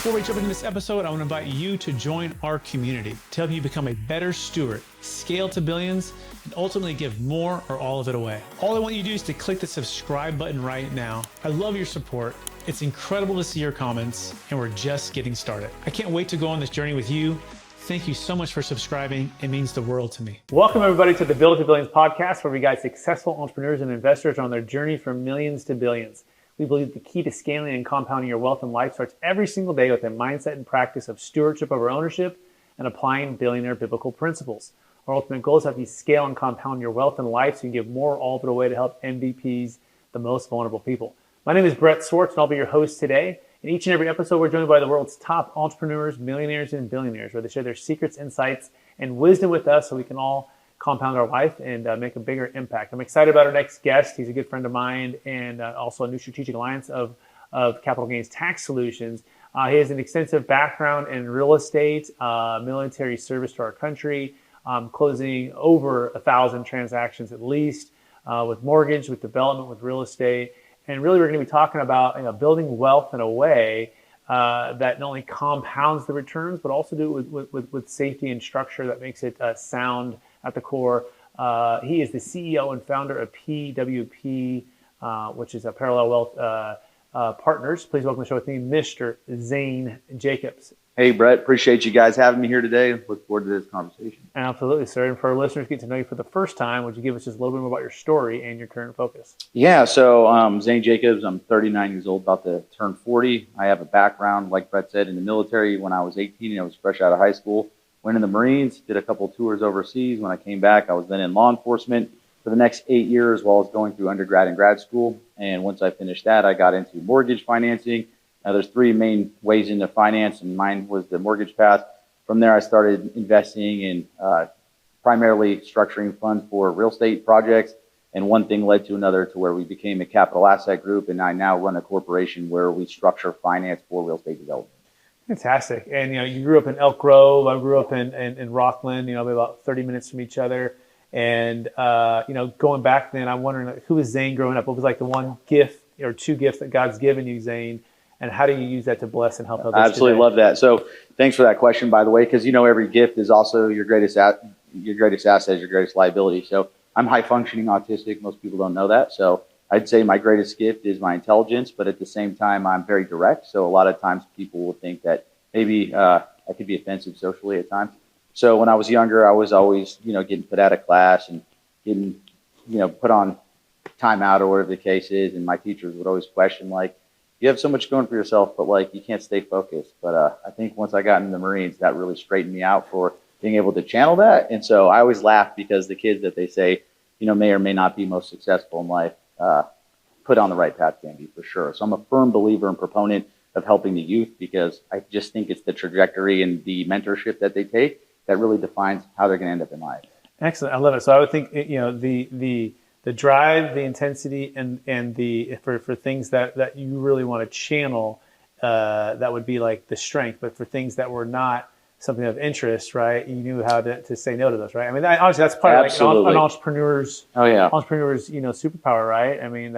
Before we jump into this episode, I want to invite you to join our community to help you become a better steward, scale to billions, and ultimately give more or all of it away. All I want you to do is to click the subscribe button right now. I love your support. It's incredible to see your comments, and we're just getting started. I can't wait to go on this journey with you. Thank you so much for subscribing. It means the world to me. Welcome everybody to the Build to Billions podcast, where we guide successful entrepreneurs and investors on their journey from millions to billions. We believe the key to scaling and compounding your wealth and life starts every single day with a mindset and practice of stewardship over ownership and applying billionaire biblical principles. Our ultimate goal is to help you scale and compound your wealth and life so you can give more all of it away to help MVPs, the most vulnerable people. My name is Brett Swartz, and I'll be your host today. In each and every episode, we're joined by the world's top entrepreneurs, millionaires, and billionaires, where they share their secrets, insights, and wisdom with us so we can all compound our life and make a bigger impact. I'm excited about our next guest. He's a good friend of mine and also a new strategic alliance of capital gains tax solutions. He has an extensive background in real estate, military service to our country, closing over 1,000 transactions at least with mortgage, with development, with real estate. And really, we're going to be talking about building wealth in a way that not only compounds the returns, but also do it with safety and structure that makes it sound at the core. He is the CEO and founder of PWP, which is a Parallel Wealth Partners. Please welcome to the show with me, Mr. Zane Jacobs. Hey, Brett. Appreciate you guys having me here today. Look forward to this conversation. Absolutely, sir. And for our listeners getting to know you for the first time, would you give us just a little bit more about your story and your current focus? Yeah, so Zane Jacobs, I'm 39 years old, about to turn 40. I have a background, like Brett said, in the military. When I was 18, I was fresh out of high school. Went in the Marines, did a couple tours overseas. When I came back, I was then in law enforcement for the next 8 years while I was going through undergrad and grad school. And once I finished that, I got into mortgage financing. Now, there's three main ways into finance, and mine was the mortgage path. From there, I started investing in primarily structuring funds for real estate projects. And one thing led to another to where we became a capital asset group. And I now run a corporation where we structure finance for real estate development. Fantastic. And, you grew up in Elk Grove. I grew up in Rockland, about 30 minutes from each other. And, going back then, I'm wondering, who was Zane growing up? What was like the one gift or two gifts that God's given you, Zane? And how do you use that to bless and help others? I absolutely love that. So thanks for that question, by the way, because, every gift is also your greatest asset, your greatest liability. So I'm high functioning autistic. Most people don't know that. So I'd say my greatest gift is my intelligence, but at the same time, I'm very direct. So a lot of times people will think that maybe I could be offensive socially at times. So when I was younger, I was always, getting put out of class and getting, put on timeout or whatever the case is. And my teachers would always question, like, you have so much going for yourself, but like you can't stay focused. But I think once I got into the Marines, that really straightened me out for being able to channel that. And so I always laugh because the kids that they say, may or may not be most successful in life, put on the right path can be, for sure. So I'm a firm believer and proponent of helping the youth because I just think it's the trajectory and the mentorship that they take that really defines how they're going to end up in life. Excellent. I love it. So I would think, the drive, the intensity, and for things that you really want to channel, that would be like the strength. But for things that were not something of interest, right? You knew how to say no to those, right? I mean, honestly, that's probably like an entrepreneur's, superpower, right? I mean,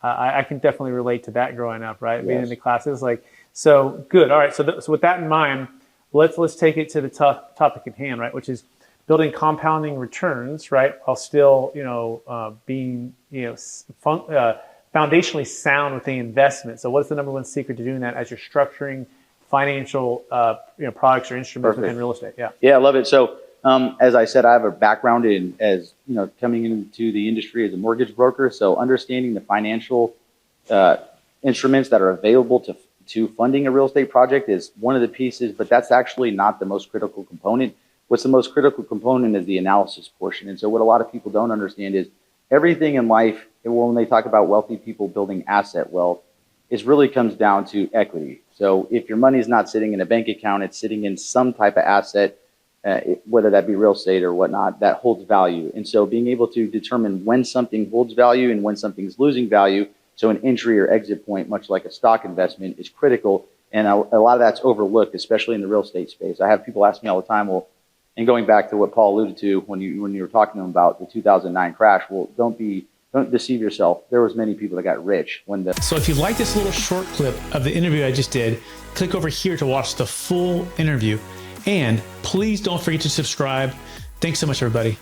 I can definitely relate to that growing up, right? Yes. Being in the classes, so good. All right, so with that in mind, let's take it to the tough topic at hand, right? Which is building compounding returns, right? While still, being, foundationally sound with the investment. So what's the number one secret to doing that as you're structuring financial, products or instruments within real estate? Yeah. Yeah, I love it. So, as I said, I have a background coming into the industry as a mortgage broker. So understanding the financial instruments that are available to funding a real estate project is one of the pieces, but that's actually not the most critical component. What's the most critical component is the analysis portion. And so what a lot of people don't understand is everything in life, when they talk about wealthy people building asset wealth, it really comes down to equity. So if your money is not sitting in a bank account, it's sitting in some type of asset, whether that be real estate or whatnot, that holds value. And so being able to determine when something holds value and when something's losing value, so an entry or exit point, much like a stock investment, is critical. And a lot of that's overlooked, especially in the real estate space. I have people ask me all the time, and going back to what Paul alluded to when you were talking to him about the 2009 crash, well, don't be don't deceive yourself. There was many people that got rich when the. So if you like this little short clip of the interview I just did, click over here to watch the full interview. And please don't forget to subscribe. Thanks so much, everybody.